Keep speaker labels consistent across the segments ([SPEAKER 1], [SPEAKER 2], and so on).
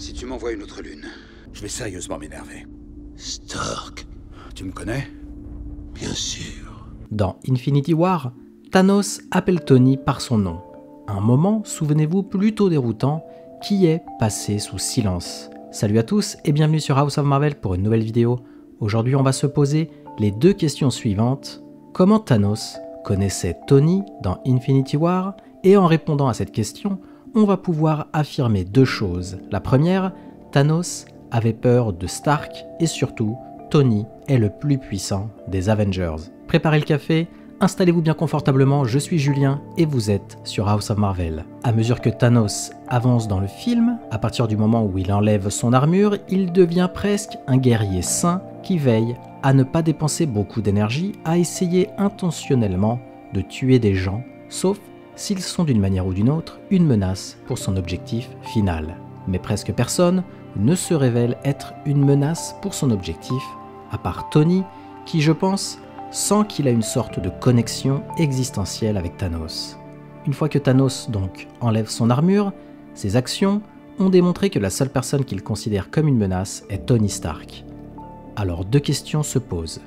[SPEAKER 1] Si tu m'envoies une autre lune, je vais sérieusement m'énerver.
[SPEAKER 2] Stark.
[SPEAKER 1] Tu me connais?
[SPEAKER 2] Bien sûr.
[SPEAKER 3] Dans Infinity War, Thanos appelle Tony par son nom. Un moment, souvenez-vous, plutôt déroutant, qui est passé sous silence. Salut à tous et bienvenue sur House of Marvel pour une nouvelle vidéo. Aujourd'hui, on va se poser les deux questions suivantes. Comment Thanos connaissait Tony dans Infinity War? Et en répondant à cette question, on va pouvoir affirmer deux choses. La première, Thanos avait peur de Stark et surtout, Tony est le plus puissant des Avengers. Préparez le café, installez-vous bien confortablement, je suis Julien et vous êtes sur House of Marvel. À mesure que Thanos avance dans le film, à partir du moment où il enlève son armure, il devient presque un guerrier sain qui veille à ne pas dépenser beaucoup d'énergie, à essayer intentionnellement de tuer des gens, sauf s'ils sont d'une manière ou d'une autre une menace pour son objectif final. Mais presque personne ne se révèle être une menace pour son objectif, à part Tony, qui je pense sent qu'il a une sorte de connexion existentielle avec Thanos. Une fois que Thanos donc enlève son armure, ses actions ont démontré que la seule personne qu'il considère comme une menace est Tony Stark. Alors deux questions se posent.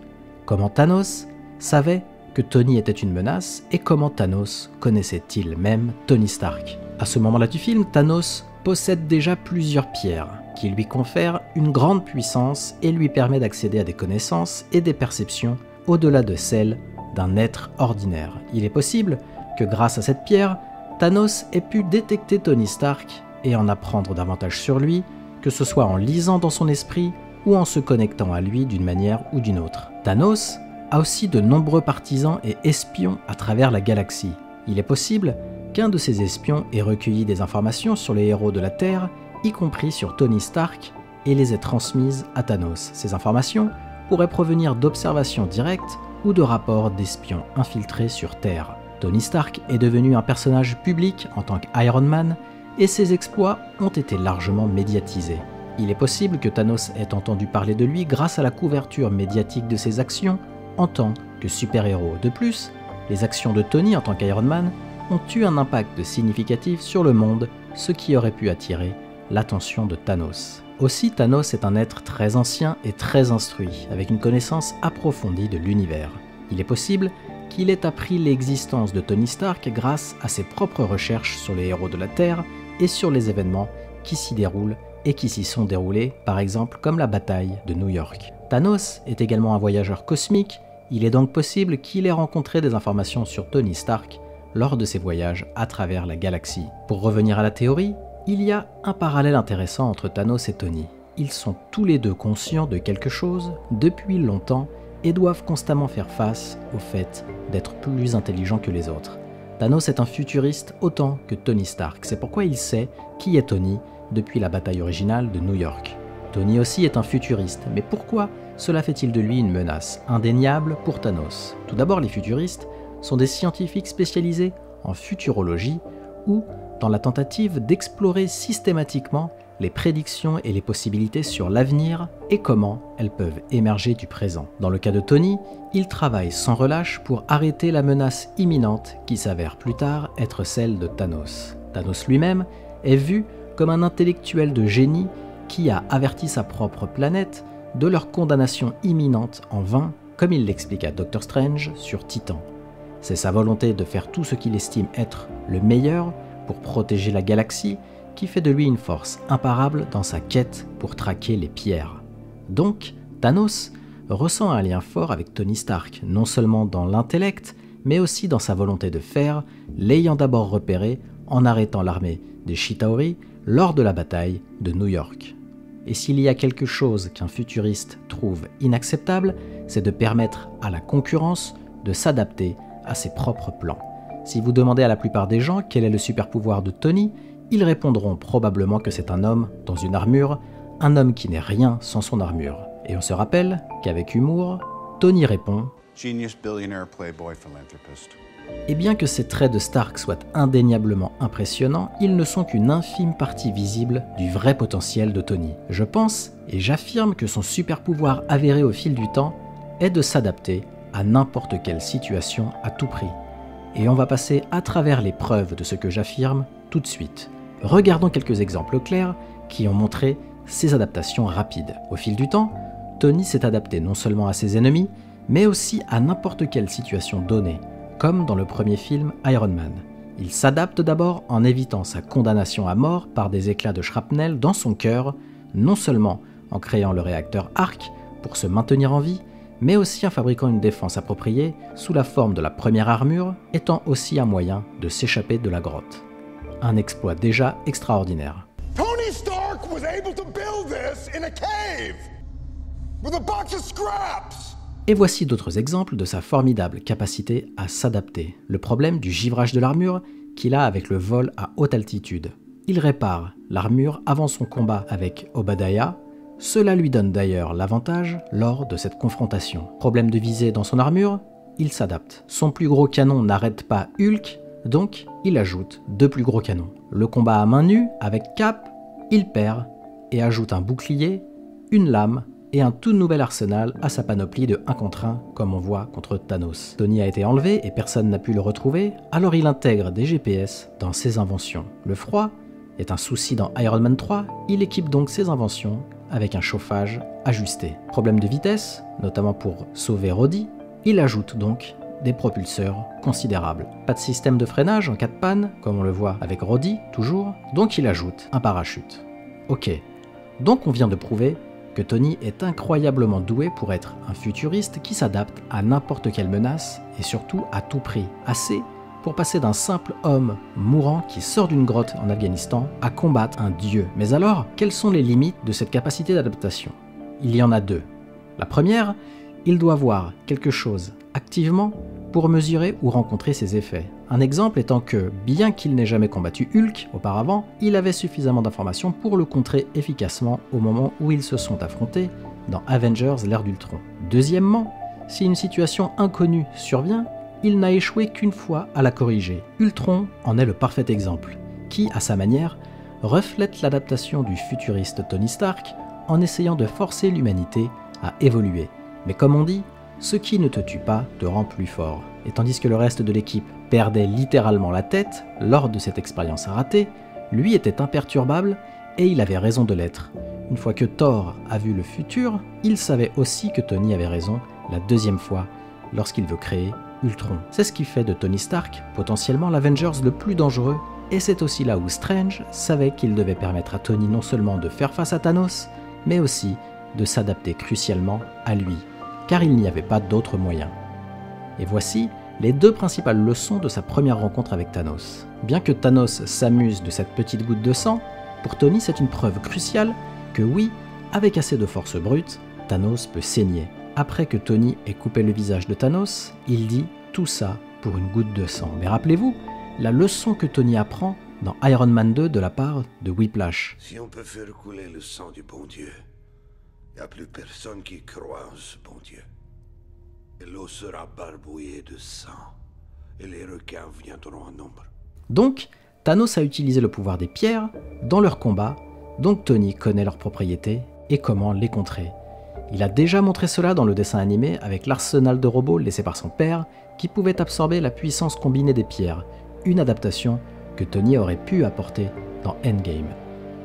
[SPEAKER 3] Comment Thanos savait que Tony était une menace et comment Thanos connaissait-il même Tony Stark? À ce moment-là du film, Thanos possède déjà plusieurs pierres qui lui confèrent une grande puissance et lui permet d'accéder à des connaissances et des perceptions au-delà de celles d'un être ordinaire. Il est possible que grâce à cette pierre, Thanos ait pu détecter Tony Stark et en apprendre davantage sur lui, que ce soit en lisant dans son esprit ou en se connectant à lui d'une manière ou d'une autre. Thanos a aussi de nombreux partisans et espions à travers la galaxie. Il est possible qu'un de ces espions ait recueilli des informations sur les héros de la Terre, y compris sur Tony Stark, et les ait transmises à Thanos. Ces informations pourraient provenir d'observations directes ou de rapports d'espions infiltrés sur Terre. Tony Stark est devenu un personnage public en tant qu'Iron Man, et ses exploits ont été largement médiatisés. Il est possible que Thanos ait entendu parler de lui grâce à la couverture médiatique de ses actions en tant que super-héros. De plus, les actions de Tony en tant qu'Iron Man ont eu un impact significatif sur le monde, ce qui aurait pu attirer l'attention de Thanos. Aussi, Thanos est un être très ancien et très instruit, avec une connaissance approfondie de l'univers. Il est possible qu'il ait appris l'existence de Tony Stark grâce à ses propres recherches sur les héros de la Terre et sur les événements qui s'y déroulent et qui s'y sont déroulés, par exemple comme la bataille de New York. Thanos est également un voyageur cosmique, il est donc possible qu'il ait rencontré des informations sur Tony Stark lors de ses voyages à travers la galaxie. Pour revenir à la théorie, il y a un parallèle intéressant entre Thanos et Tony. Ils sont tous les deux conscients de quelque chose depuis longtemps et doivent constamment faire face au fait d'être plus intelligents que les autres. Thanos est un futuriste autant que Tony Stark, c'est pourquoi il sait qui est Tony depuis la bataille originale de New York. Tony aussi est un futuriste, mais pourquoi cela fait-il de lui une menace indéniable pour Thanos? Tout d'abord, les futuristes sont des scientifiques spécialisés en futurologie ou dans la tentative d'explorer systématiquement les prédictions et les possibilités sur l'avenir et comment elles peuvent émerger du présent. Dans le cas de Tony, il travaille sans relâche pour arrêter la menace imminente qui s'avère plus tard être celle de Thanos. Thanos lui-même est vu comme un intellectuel de génie qui a averti sa propre planète de leur condamnation imminente en vain, comme il l'explique à Doctor Strange sur Titan. C'est sa volonté de faire tout ce qu'il estime être le meilleur pour protéger la galaxie qui fait de lui une force imparable dans sa quête pour traquer les pierres. Donc, Thanos ressent un lien fort avec Tony Stark, non seulement dans l'intellect, mais aussi dans sa volonté de faire, l'ayant d'abord repéré en arrêtant l'armée des Chitauri lors de la bataille de New York. Et s'il y a quelque chose qu'un futuriste trouve inacceptable, c'est de permettre à la concurrence de s'adapter à ses propres plans. Si vous demandez à la plupart des gens quel est le super pouvoir de Tony, ils répondront probablement que c'est un homme dans une armure, un homme qui n'est rien sans son armure. Et on se rappelle qu'avec humour, Tony répond «
[SPEAKER 1] Genius, billionaire, playboy, philanthropist. »
[SPEAKER 3] Et bien que ces traits de Stark soient indéniablement impressionnants, ils ne sont qu'une infime partie visible du vrai potentiel de Tony. Je pense et j'affirme que son super pouvoir avéré au fil du temps est de s'adapter à n'importe quelle situation à tout prix. Et on va passer à travers les preuves de ce que j'affirme tout de suite. Regardons quelques exemples clairs qui ont montré ses adaptations rapides. Au fil du temps, Tony s'est adapté non seulement à ses ennemis, mais aussi à n'importe quelle situation donnée, comme dans le premier film Iron Man. Il s'adapte d'abord en évitant sa condamnation à mort par des éclats de shrapnel dans son cœur, non seulement en créant le réacteur Arc pour se maintenir en vie, mais aussi en fabriquant une défense appropriée sous la forme de la première armure, étant aussi un moyen de s'échapper de la grotte. Un exploit déjà extraordinaire.
[SPEAKER 4] Tony Stark was able to build this in a cave with a box of scraps.
[SPEAKER 3] Et voici d'autres exemples de sa formidable capacité à s'adapter. Le problème du givrage de l'armure qu'il a avec le vol à haute altitude. Il répare l'armure avant son combat avec Obadiah. Cela lui donne d'ailleurs l'avantage lors de cette confrontation. Problème de visée dans son armure, il s'adapte. Son plus gros canon n'arrête pas Hulk, donc il ajoute 2 plus gros canons. Le combat à main nue avec Cap, il perd et ajoute un bouclier, une lame et un tout nouvel arsenal à sa panoplie de 1 contre 1 comme on voit contre Thanos. Tony a été enlevé et personne n'a pu le retrouver, alors il intègre des GPS dans ses inventions. Le froid est un souci dans Iron Man 3, il équipe donc ses inventions avec un chauffage ajusté. Problème de vitesse, notamment pour sauver Rhodey, il ajoute donc des propulseurs considérables. Pas de système de freinage en cas de panne, comme on le voit avec Rhodey toujours, donc il ajoute un parachute. Ok, donc on vient de prouver que Tony est incroyablement doué pour être un futuriste qui s'adapte à n'importe quelle menace et surtout à tout prix. Assez pour passer d'un simple homme mourant qui sort d'une grotte en Afghanistan à combattre un dieu. Mais alors, quelles sont les limites de cette capacité d'adaptation? Il y en a 2. La première, il doit voir quelque chose activement pour mesurer ou rencontrer ses effets. Un exemple étant que, bien qu'il n'ait jamais combattu Hulk auparavant, il avait suffisamment d'informations pour le contrer efficacement au moment où ils se sont affrontés dans Avengers l'ère d'Ultron. Deuxièmement, si une situation inconnue survient, il n'a échoué qu'une fois à la corriger. Ultron en est le parfait exemple, qui, à sa manière, reflète l'adaptation du futuriste Tony Stark en essayant de forcer l'humanité à évoluer. Mais comme on dit, ce qui ne te tue pas te rend plus fort. Et tandis que le reste de l'équipe perdait littéralement la tête lors de cette expérience ratée, lui était imperturbable et il avait raison de l'être. Une fois que Thor a vu le futur, il savait aussi que Tony avait raison la deuxième fois lorsqu'il veut créer Ultron. C'est ce qui fait de Tony Stark potentiellement l'Avengers le plus dangereux, et c'est aussi là où Strange savait qu'il devait permettre à Tony non seulement de faire face à Thanos, mais aussi de s'adapter crucialement à lui, car il n'y avait pas d'autre moyen. Et voici les 2 principales leçons de sa première rencontre avec Thanos. Bien que Thanos s'amuse de cette petite goutte de sang, pour Tony c'est une preuve cruciale que oui, avec assez de force brute, Thanos peut saigner. Après que Tony ait coupé le visage de Thanos, il dit tout ça pour une goutte de sang. Mais rappelez-vous, la leçon que Tony apprend dans Iron Man 2 de la part de Whiplash.
[SPEAKER 2] Si on peut faire couler le sang du bon Dieu, il n'y a plus personne qui croit en ce bon Dieu. Et l'eau sera barbouillée de sang, et les requins viendront en nombre.
[SPEAKER 3] Donc, Thanos a utilisé le pouvoir des pierres dans leur combat, donc Tony connaît leurs propriétés et comment les contrer. Il a déjà montré cela dans le dessin animé avec l'arsenal de robots laissé par son père, qui pouvait absorber la puissance combinée des pierres, une adaptation que Tony aurait pu apporter dans Endgame.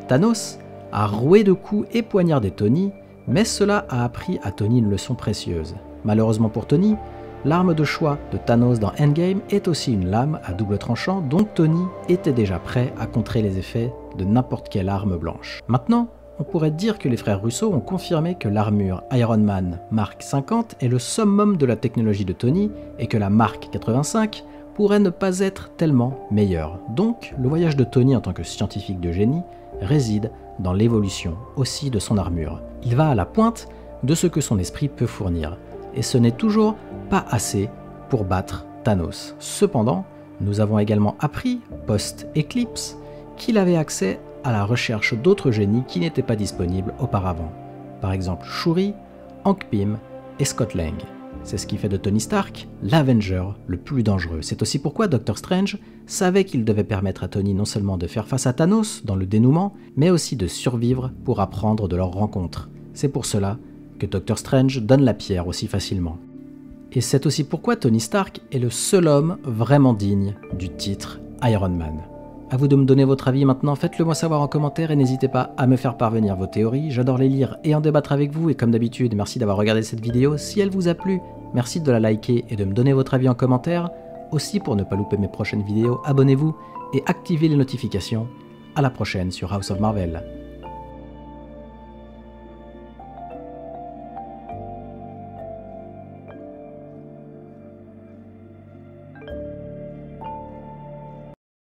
[SPEAKER 3] Thanos a roué de coups et poignardé Tony, mais cela a appris à Tony une leçon précieuse. Malheureusement pour Tony, l'arme de choix de Thanos dans Endgame est aussi une lame à double tranchant, donc Tony était déjà prêt à contrer les effets de n'importe quelle arme blanche. Maintenant, on pourrait dire que les frères Russo ont confirmé que l'armure Iron Man Mark 50 est le summum de la technologie de Tony et que la Mark 85 pourrait ne pas être tellement meilleure. Donc, le voyage de Tony en tant que scientifique de génie réside dans l'évolution aussi de son armure. Il va à la pointe de ce que son esprit peut fournir, et ce n'est toujours pas assez pour battre Thanos. Cependant, nous avons également appris, post-Eclipse, qu'il avait accès à la recherche d'autres génies qui n'étaient pas disponibles auparavant. Par exemple Shuri, Hank Pym et Scott Lang. C'est ce qui fait de Tony Stark l'Avenger le plus dangereux. C'est aussi pourquoi Doctor Strange savait qu'il devait permettre à Tony non seulement de faire face à Thanos dans le dénouement, mais aussi de survivre pour apprendre de leur rencontre. C'est pour cela que Doctor Strange donne la pierre aussi facilement. Et c'est aussi pourquoi Tony Stark est le seul homme vraiment digne du titre Iron Man. À vous de me donner votre avis maintenant, faites-le moi savoir en commentaire et n'hésitez pas à me faire parvenir vos théories, j'adore les lire et en débattre avec vous et comme d'habitude, merci d'avoir regardé cette vidéo, si elle vous a plu, merci de la liker et de me donner votre avis en commentaire. Aussi pour ne pas louper mes prochaines vidéos, abonnez-vous et activez les notifications. À la prochaine sur House of Marvel.